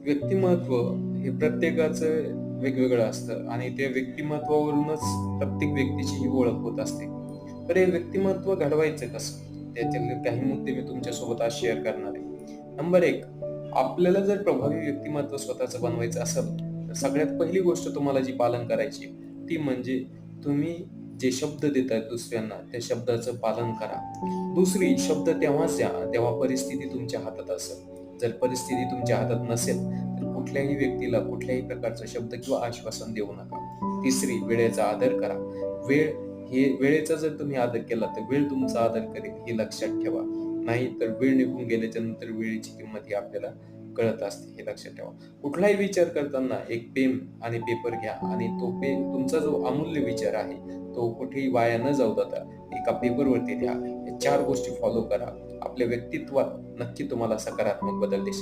व्यक्तिमत्व हे प्रत्येकाचं वेगवेगळं असतं आणि त्या व्यक्तिमत्वावरूनच प्रत्येक व्यक्तीची ही ओळख होत असते. तर हे व्यक्तिमत्व घडवायचं कसं? त्याच्यातले काही मुद्दे मी तुमच्यासोबत आज शेअर करणार आहे. नंबर 1, आपल्याला जर प्रभावी व्यक्तिमत्व स्वतःचं बनवायचं असेल, तर सगळ्यात पहिली गोष्ट तुम्हाला जी पालन करायची आहे, ती म्हणजे तुम्ही जे शब्द देताय दुसऱ्यांना, त्या शब्दाचं पालन करा. दुसरी, शब्द तेव्हाच द्या, तेव्हा परिस्थिती तुमच्या हातात असेल. जर परिस्थिती तुमच्या हातात नसेल, तर कुठल्याही व्यक्तीला कुठल्याही प्रकारचा शब्द किंवा आश्वासन देऊ नका. तिसरी, वेळेचा आदर करा. वेळ वेळेचा जर तुम्ही आदर केला, तर वेळ तुमचा आदर करेल हे लक्षात ठेवा. नाही तर वेळ निघून गेल्याच्या नंतर वेळेची किंमत ही आपल्याला कळत असते, हे लक्षात ठेवा. कुठलाही विचार करताना एक पेन आणि पेपर घ्या आणि तो तुमचा जो अमूल्य विचार आहे, तो कुठेही वाया न जाऊ देता एका पेपरवरती द्या. या 4 गोष्टी फॉलो करा. आपल्या व्यक्तित्वात नक्की तुम्हाला सकारात्मक बदल दिसेल.